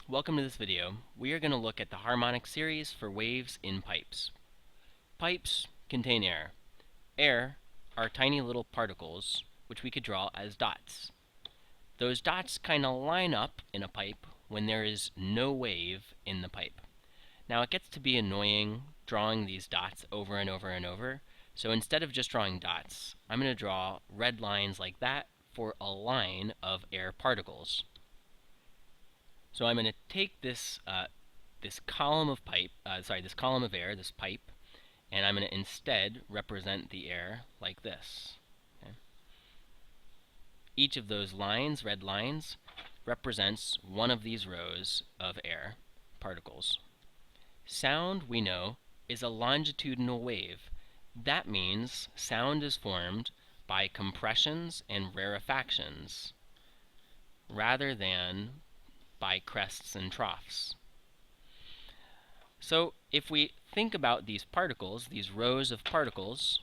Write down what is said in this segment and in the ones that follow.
Welcome to this video. We are going to look at the harmonic series for waves in pipes. Pipes contain air. Air are tiny little particles which we could draw as dots. Those dots kind of line up in a pipe when there is no wave in the pipe. Now it gets to be annoying drawing these dots over and over and over, so instead of just drawing dots, I'm going to draw red lines like that for a line of air particles. So I'm going to take this column of air, this pipe, and I'm going to instead represent the air like this. Okay? Each of those lines, red lines, represents one of these rows of air particles. Sound, we know, is a longitudinal wave. That means sound is formed by compressions and rarefactions rather than by crests and troughs. So if we think about these particles, these rows of particles,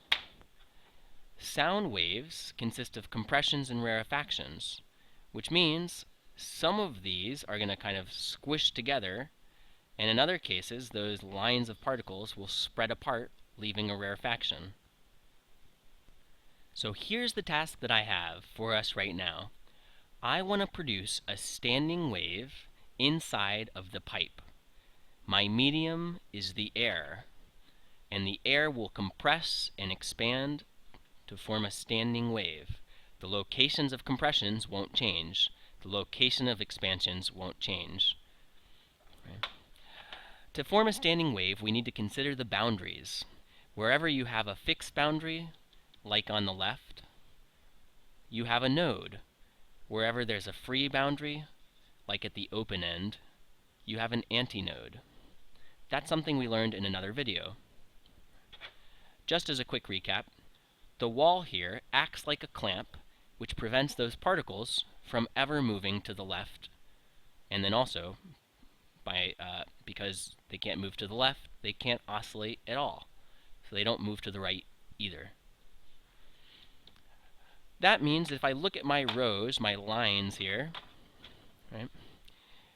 sound waves consist of compressions and rarefactions, which means some of these are going to kind of squish together, and in other cases those lines of particles will spread apart, leaving a rarefaction. So here's the task that I have for us right now. I want to produce a standing wave inside of the pipe. My medium is the air, and the air will compress and expand to form a standing wave. The locations of compressions won't change. The location of expansions won't change. Right. To form a standing wave, we need to consider the boundaries. Wherever you have a fixed boundary, like on the left, you have a node. Wherever there's a free boundary, like at the open end, you have an antinode. That's something we learned in another video. Just as a quick recap, the wall here acts like a clamp, which prevents those particles from ever moving to the left. And then also, because they can't move to the left, they can't oscillate at all. So they don't move to the right either. That means if I look at my rows, my lines here, right,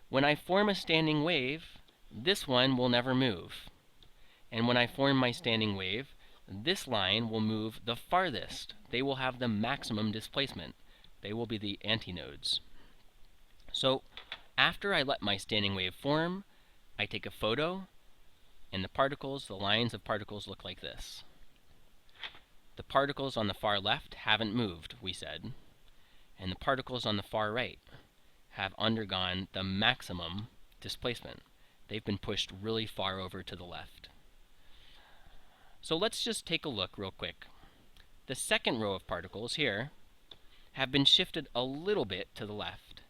when I form a standing wave, this one will never move. And when I form my standing wave, this line will move the farthest. They will have the maximum displacement. They will be the antinodes. So after I let my standing wave form, I take a photo, and the lines of particles look like this. The particles on the far left haven't moved, we said, and the particles on the far right have undergone the maximum displacement. They've been pushed really far over to the left. So let's just take a look real quick. The second row of particles here have been shifted a little bit to the left.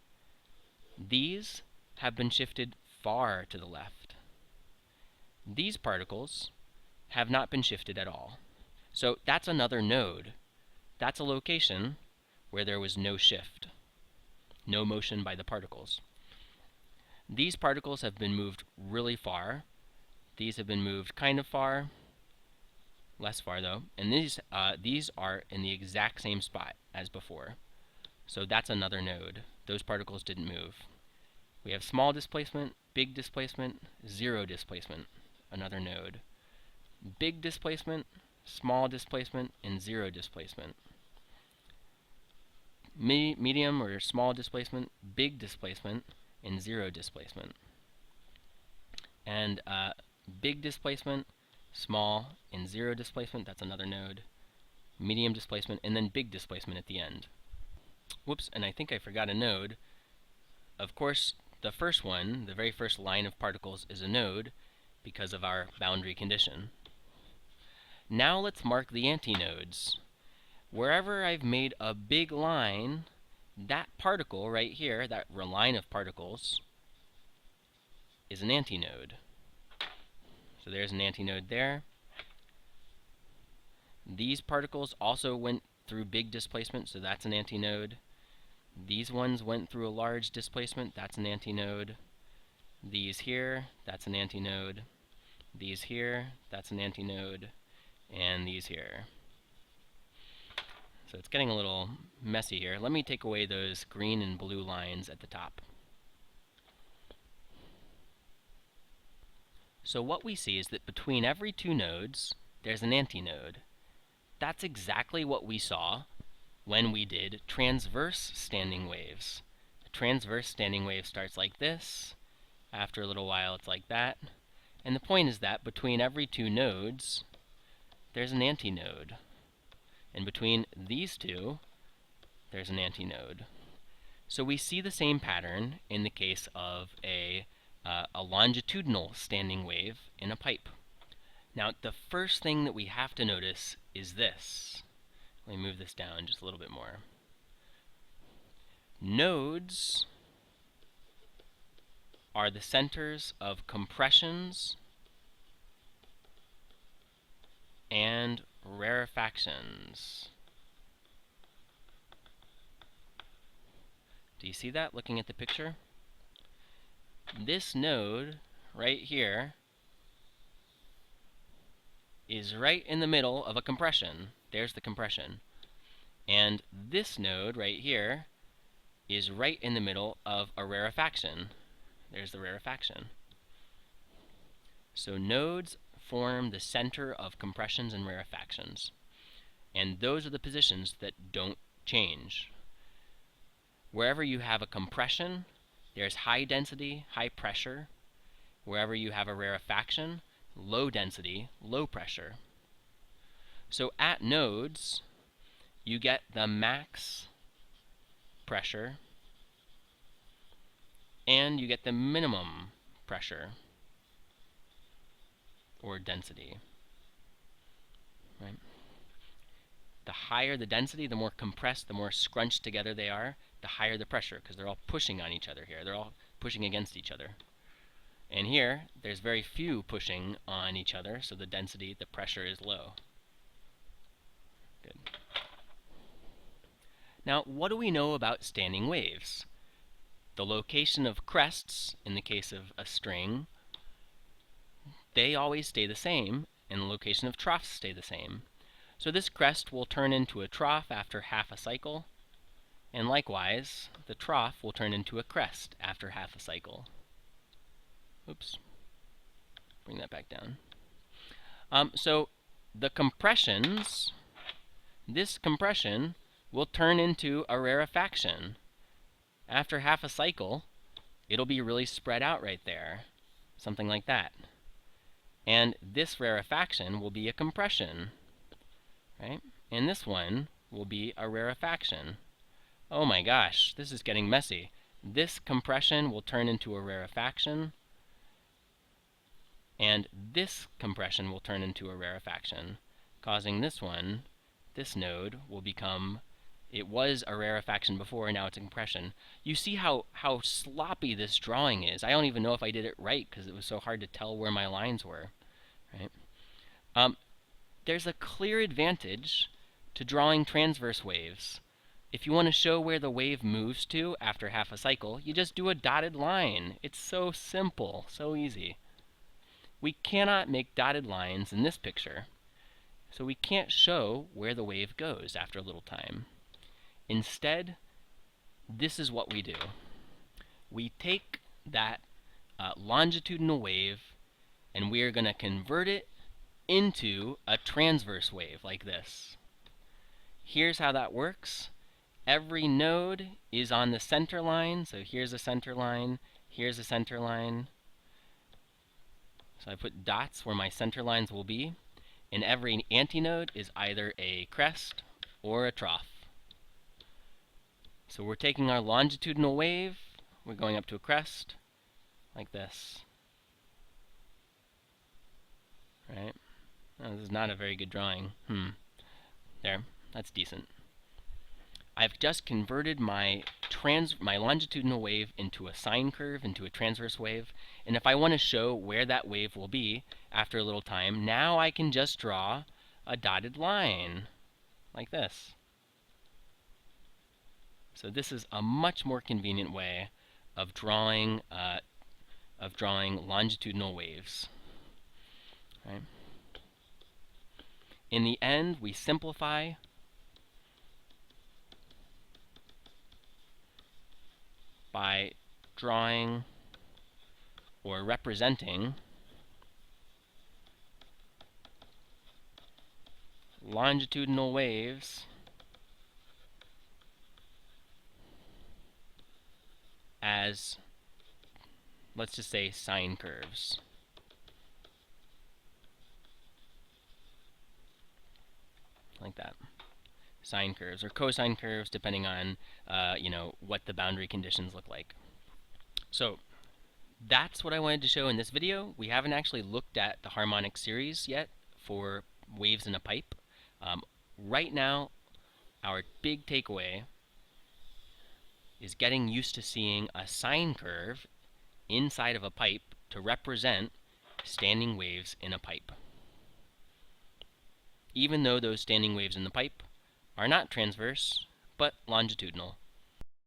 These have been shifted far to the left. These particles have not been shifted at all. So that's another node. That's a location where there was no shift, no motion by the particles. These particles have been moved really far. These have been moved kind of far, less far though, and these are in the exact same spot as before. So that's another node. Those particles didn't move. We have small displacement, big displacement, zero displacement, another node. Big displacement, small displacement, and zero displacement. Medium or small displacement, big displacement, and zero displacement. And big displacement, small, and zero displacement, that's another node. Medium displacement, and then big displacement at the end. Whoops, and I think I forgot a node. Of course, the first one, the very first line of particles, is a node because of our boundary condition. Now let's mark the antinodes. Wherever I've made a big line, that particle right here, that line of particles, is an antinode. So there's an antinode there. These particles also went through big displacement, so that's an antinode. These ones went through a large displacement, that's an antinode. These here, that's an antinode. These here, that's an antinode. And these here. So it's getting a little messy here. Let me take away those green and blue lines at the top. So what we see is that between every two nodes, there's an antinode. That's exactly what we saw when we did transverse standing waves. A transverse standing wave starts like this. After a little while, it's like that. And the point is that between every two nodes, there's an antinode. And between these two, there's an antinode. So we see the same pattern in the case of a longitudinal standing wave in a pipe. Now, the first thing that we have to notice is this. Let me move this down just a little bit more. Nodes are the centers of compressions and rarefactions. Do you see that looking at the picture? This node right here is right in the middle of a compression. There's the compression. And this node right here is right in the middle of a rarefaction. There's the rarefaction. So nodes form the center of compressions and rarefactions. And those are the positions that don't change. Wherever you have a compression, there's high density, high pressure. Wherever you have a rarefaction, low density, low pressure. So at nodes, you get the max pressure and you get the minimum pressure or density. Right? The higher the density, the more compressed, the more scrunched together they are, the higher the pressure, because they're all pushing on each other here. They're all pushing against each other. And here, there's very few pushing on each other, so the density, the pressure is low. Good. Now, what do we know about standing waves? The location of crests, in the case of a string, they always stay the same, and the location of troughs stay the same. So this crest will turn into a trough after half a cycle, and likewise, the trough will turn into a crest after half a cycle. Oops. Bring that back down. So the compressions, this compression will turn into a rarefaction. After half a cycle, it'll be really spread out right there, something like that. And this rarefaction will be a compression, right? And this one will be a rarefaction. Oh my gosh, this is getting messy. This compression will turn into a rarefaction, and this compression will turn into a rarefaction, causing this one, this node, will become, it was a rarefaction before, and now it's a compression. You see how sloppy this drawing is. I don't even know if I did it right, because it was so hard to tell where my lines were. Right? There's a clear advantage to drawing transverse waves. If you want to show where the wave moves to after half a cycle, you just do a dotted line. It's so simple, so easy. We cannot make dotted lines in this picture, so we can't show where the wave goes after a little time. Instead, this is what we do. We take that longitudinal wave, and we are going to convert it into a transverse wave like this. Here's how that works. Every node is on the center line, so here's a center line, here's a center line. So I put dots where my center lines will be, and every antinode is either a crest or a trough. So we're taking our longitudinal wave, we're going up to a crest, like this. Right? Oh, this is not a very good drawing. There, that's decent. I've just converted my longitudinal wave into a sine curve, into a transverse wave. And if I want to show where that wave will be after a little time, now I can just draw a dotted line, like this. So this is a much more convenient way of drawing longitudinal waves. Right? In the end, we simplify by drawing or representing longitudinal waves as, let's just say, sine curves. Like that. Sine curves or cosine curves, depending on what the boundary conditions look like. So that's what I wanted to show in this video. We haven't actually looked at the harmonic series yet for waves in a pipe. Right now, our big takeaway is getting used to seeing a sine curve inside of a pipe to represent standing waves in a pipe, even though those standing waves in the pipe are not transverse, but longitudinal.